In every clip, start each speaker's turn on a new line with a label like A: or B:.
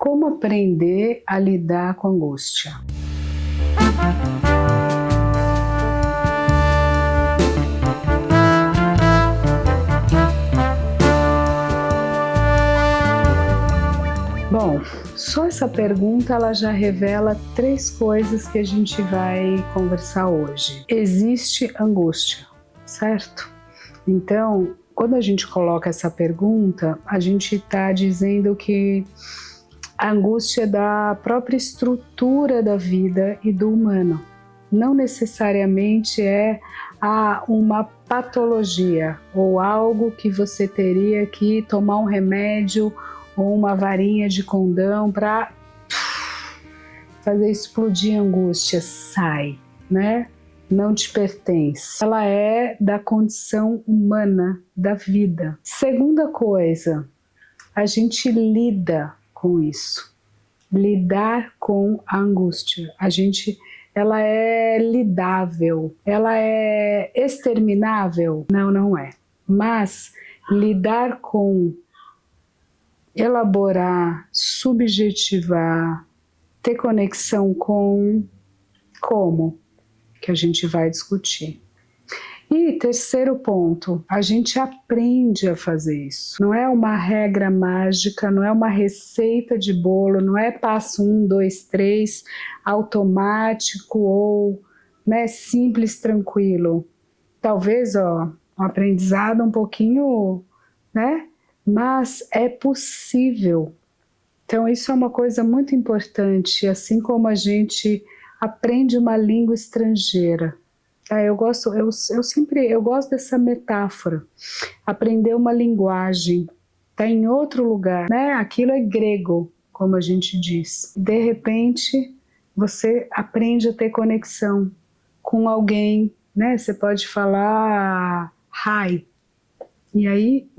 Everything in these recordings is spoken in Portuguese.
A: Como aprender a lidar com a angústia? Bom, só essa pergunta ela já revela 3 coisas que a gente vai conversar hoje. Existe angústia, certo? Então, quando a gente coloca essa pergunta, a gente está dizendo que a angústia é da própria estrutura da vida e do humano. Não necessariamente é uma patologia ou algo que você teria que tomar um remédio ou uma varinha de condão para fazer explodir a angústia. Sai, né? Não te pertence. Ela é da condição humana, da vida. Segunda coisa, a gente lida com isso. Lidar com a angústia. Ela é lidável. Ela é exterminável? Não, não é. Mas lidar com, elaborar, subjetivar, ter conexão com, como? Que a gente vai discutir. E terceiro ponto, a gente aprende a fazer isso. Não é uma regra mágica, não é uma receita de bolo, não é passo 1, 2, 3, automático ou simples, tranquilo. Talvez um aprendizado um pouquinho, mas é possível. Então isso é uma coisa muito importante, assim como a gente aprende uma língua estrangeira. Eu gosto dessa metáfora. Aprender uma linguagem, está em outro lugar, Aquilo é grego, como a gente diz. De repente, você aprende a ter conexão com alguém, Você pode falar hi, e aí,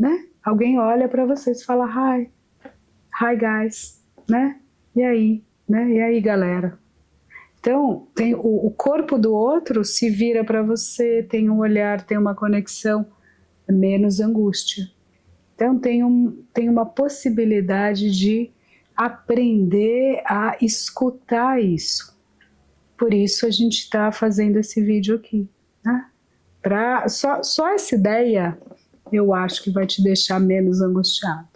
A: Alguém olha para você e fala hi guys, E aí, E aí, galera? Então, tem o corpo do outro se vira para você, tem um olhar, tem uma conexão, menos angústia. Então, tem uma possibilidade de aprender a escutar isso. Por isso a gente está fazendo esse vídeo aqui. Só essa ideia, eu acho que vai te deixar menos angustiado.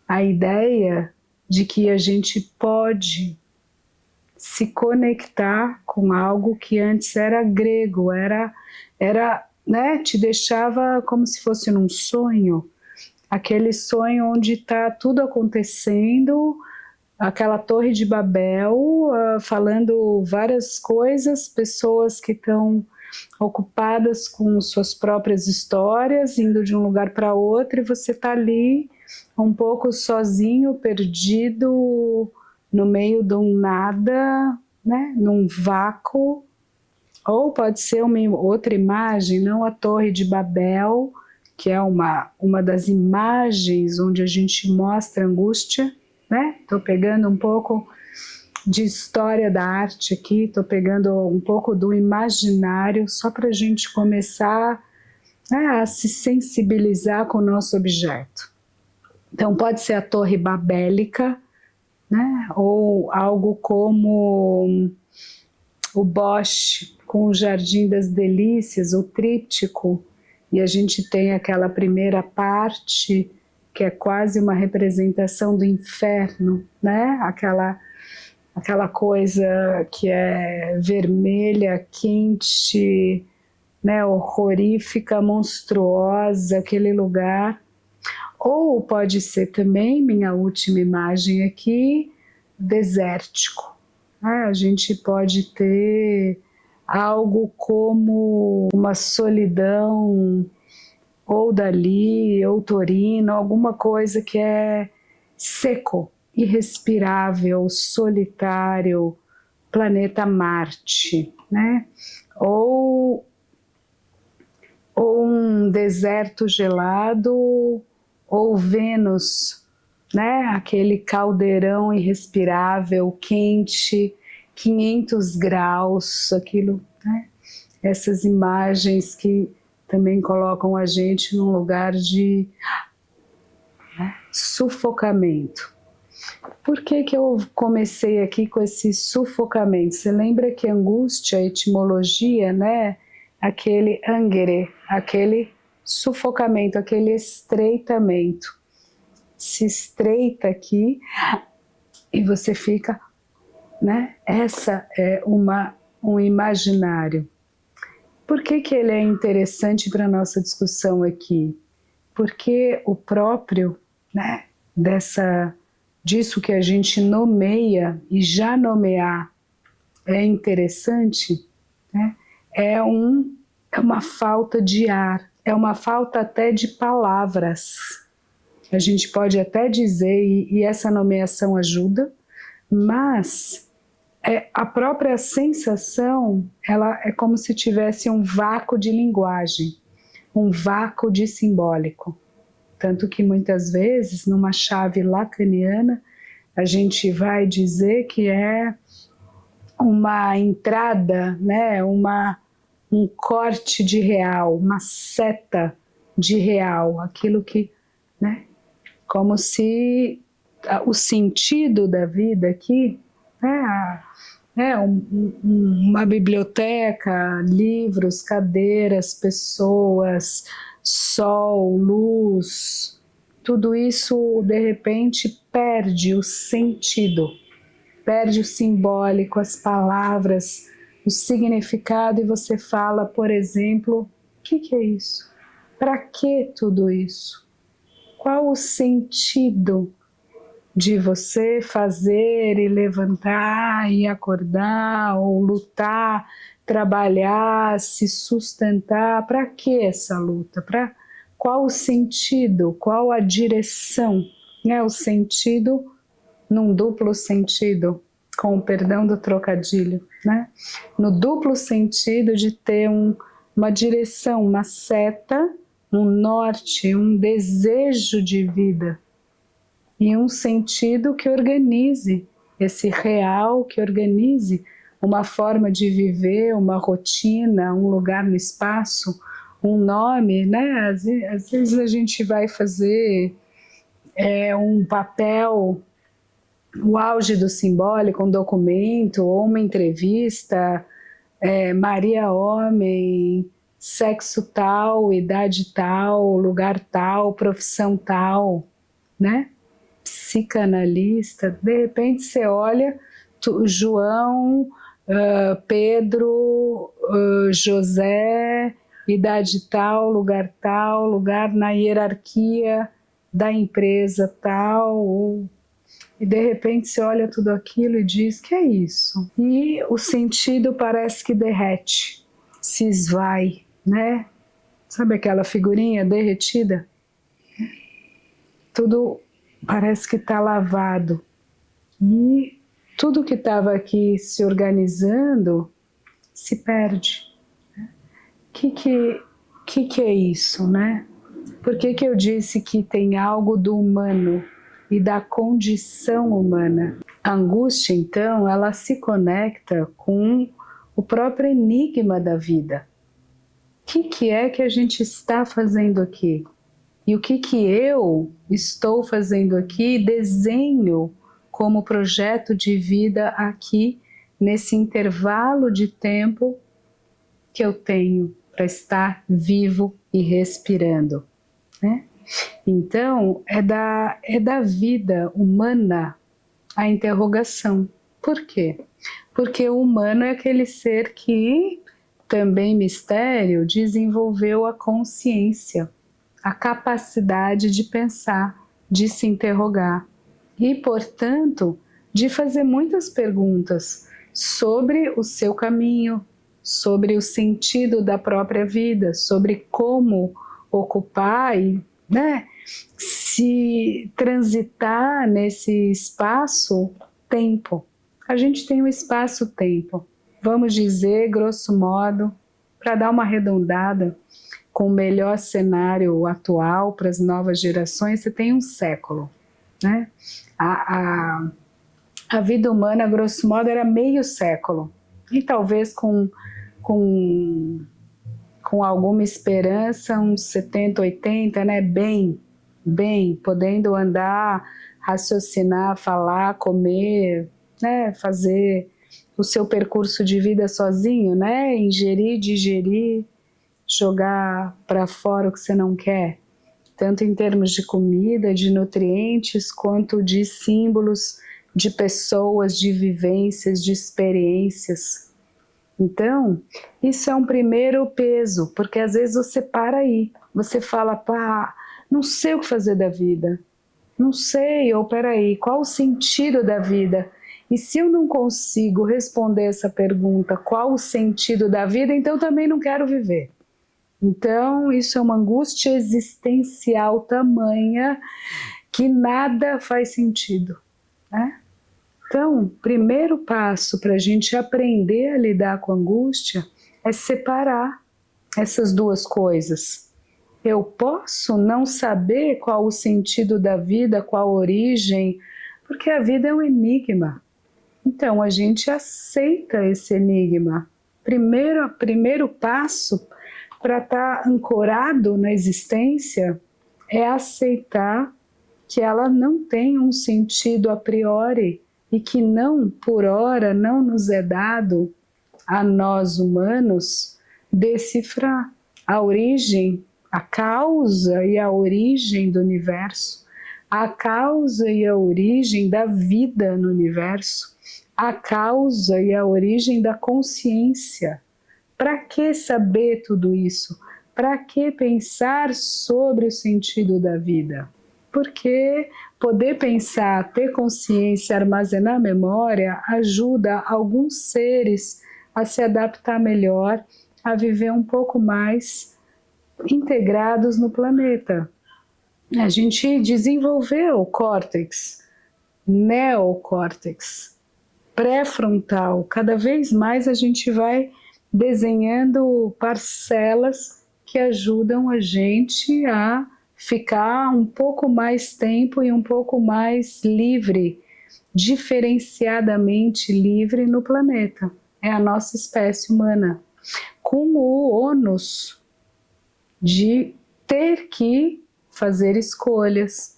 A: A ideia de que a gente pode se conectar com algo que antes era grego, te deixava como se fosse num sonho, aquele sonho onde está tudo acontecendo, aquela torre de Babel, falando várias coisas, pessoas que estão ocupadas com suas próprias histórias, indo de um lugar para outro, e você está ali um pouco sozinho, perdido, no meio de um nada, num vácuo. Ou pode ser uma outra imagem, não a Torre de Babel, que é uma das imagens onde a gente mostra a angústia, Estou pegando um pouco de história da arte aqui, estou pegando um pouco do imaginário, só para a gente começar a se sensibilizar com o nosso objeto. Então pode ser a Torre Babélica, ou algo como o Bosch com o Jardim das Delícias, o tríptico, e a gente tem aquela primeira parte que é quase uma representação do inferno, aquela coisa que é vermelha, quente, horrorífica, monstruosa, aquele lugar. Ou pode ser também, minha última imagem aqui, desértico. A gente pode ter algo como uma solidão, ou Dali, ou Torino, alguma coisa que é seco, irrespirável, solitário, planeta Marte, Ou um deserto gelado, ou Vênus, aquele caldeirão irrespirável, quente, 500 graus, aquilo, essas imagens que também colocam a gente num lugar de sufocamento. Por que que eu comecei aqui com esse sufocamento? Você lembra que angústia, a etimologia, né? Aquele angere, aquele sufocamento, aquele estreitamento. Se estreita aqui e você fica, né? Essa é um imaginário. Por que que ele é interessante para a nossa discussão aqui? Porque o próprio, né, disso que a gente nomeia e já nomear é interessante, né? É uma falta de ar, é uma falta até de palavras. A gente pode até dizer, e essa nomeação ajuda, mas a própria sensação, ela é como se tivesse um vácuo de linguagem, um vácuo de simbólico. Tanto que muitas vezes, numa chave lacaniana, a gente vai dizer que é uma entrada, né, um corte de real, uma seta de real, aquilo que, né, como se o sentido da vida aqui uma biblioteca, livros, cadeiras, pessoas, sol, luz, tudo isso de repente perde o sentido, perde o simbólico, as palavras, o significado, e você fala, por exemplo, o que é isso? Para que tudo isso? Qual o sentido de você fazer e levantar e acordar, ou lutar, trabalhar, se sustentar? Para que essa luta? Qual o sentido? Qual a direção? Né? O sentido num duplo sentido, com o perdão do trocadilho, né? No duplo sentido de ter uma direção, uma seta, um norte, um desejo de vida, e um sentido que organize esse real, que organize uma forma de viver, uma rotina, um lugar no espaço, um nome, né? Às vezes a gente vai fazer um papel, o auge do simbólico, um documento ou uma entrevista, Maria Homem, sexo tal, idade tal, lugar tal, profissão tal, né? Psicanalista, de repente você olha João, Pedro, José, idade tal, lugar na hierarquia da empresa tal, e de repente você olha tudo aquilo e diz, que é isso? E o sentido parece que derrete, se esvai, né? Sabe aquela figurinha derretida? Tudo parece que está lavado. E tudo que estava aqui se organizando se perde. O que é isso, né? Por que eu disse que tem algo do humano e da condição humana? A angústia, então, ela se conecta com o próprio enigma da vida. O que é que a gente está fazendo aqui? E o que eu estou fazendo aqui, desenho como projeto de vida aqui, nesse intervalo de tempo que eu tenho para estar vivo e respirando, né? Então, é da vida humana a interrogação. Por quê? Porque o humano é aquele ser que, também mistério, desenvolveu a consciência, a capacidade de pensar, de se interrogar e, portanto, de fazer muitas perguntas sobre o seu caminho, sobre o sentido da própria vida, sobre como ocupar e, né, se transitar nesse espaço-tempo. A gente tem um espaço-tempo, vamos dizer, grosso modo, para dar uma arredondada, com o melhor cenário atual para as novas gerações, você tem um século, né? A vida humana, grosso modo, era meio século, e talvez com alguma esperança, uns 70, 80, né? Bem, podendo andar raciocinar, falar, comer, né, fazer o seu percurso de vida sozinho, né, ingerir, digerir, jogar para fora o que você não quer, tanto em termos de comida, de nutrientes, quanto de símbolos, de pessoas, de vivências, de experiências. Então, isso é um primeiro peso, porque às vezes você para aí, você fala, pá, não sei o que fazer da vida, não sei, ou peraí, qual o sentido da vida? E se eu não consigo responder essa pergunta, qual o sentido da vida, então também não quero viver. Então, isso é uma angústia existencial tamanha que nada faz sentido, né? Então, primeiro passo para a gente aprender a lidar com a angústia é separar essas duas coisas. Eu posso não saber qual o sentido da vida, qual a origem, porque a vida é um enigma. Então, a gente aceita esse enigma. Primeiro passo para estar ancorado na existência é aceitar que ela não tem um sentido a priori e que não, por hora, não nos é dado a nós humanos decifrar a origem, a causa e a origem do universo, a causa e a origem da vida no universo, a causa e a origem da consciência. Para que saber tudo isso? Para que pensar sobre o sentido da vida? Porque poder pensar, ter consciência, armazenar memória ajuda alguns seres a se adaptar melhor, a viver um pouco mais integrados no planeta. A gente desenvolveu o córtex, neocórtex, pré-frontal. Cada vez mais a gente vai desenhando parcelas que ajudam a gente a ficar um pouco mais tempo e um pouco mais livre, diferenciadamente livre no planeta. É a nossa espécie humana, com o ônus de ter que fazer escolhas,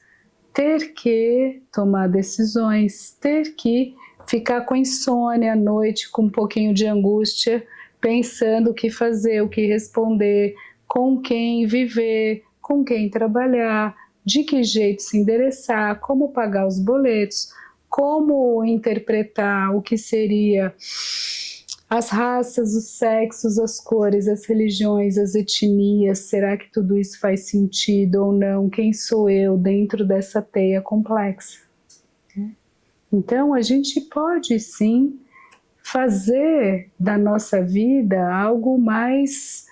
A: ter que tomar decisões, ter que ficar com insônia à noite, com um pouquinho de angústia, pensando o que fazer, o que responder, com quem viver, com quem trabalhar, de que jeito se endereçar, como pagar os boletos, como interpretar o que seria as raças, os sexos, as cores, as religiões, as etnias. Será que tudo isso faz sentido ou não? Quem sou eu dentro dessa teia complexa? Então, a gente pode sim fazer da nossa vida algo mais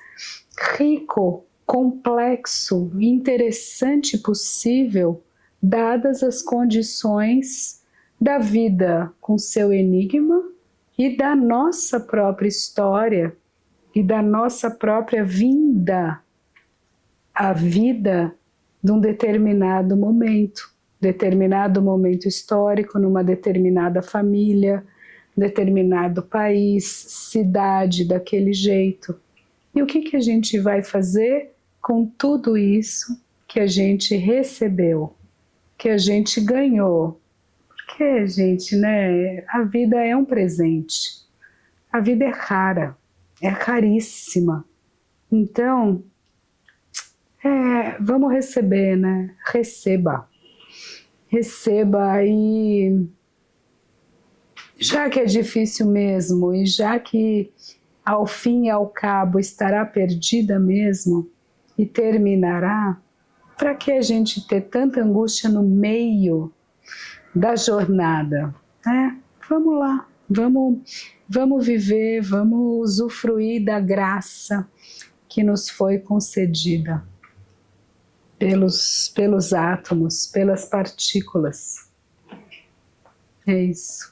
A: rico, complexo, interessante possível, dadas as condições da vida com seu enigma e da nossa própria história e da nossa própria vinda à vida de um determinado momento histórico, numa determinada família, determinado país, cidade, daquele jeito. E o que a gente vai fazer com tudo isso que a gente recebeu, que a gente ganhou? Porque, gente, né, a vida é um presente. A vida é rara, é raríssima. Então, vamos receber, né? Receba e já que é difícil mesmo e já que ao fim e ao cabo estará perdida mesmo e terminará, para que a gente ter tanta angústia no meio da jornada, né? Vamos lá, vamos viver, vamos usufruir da graça que nos foi concedida pelos átomos, pelas partículas. É isso.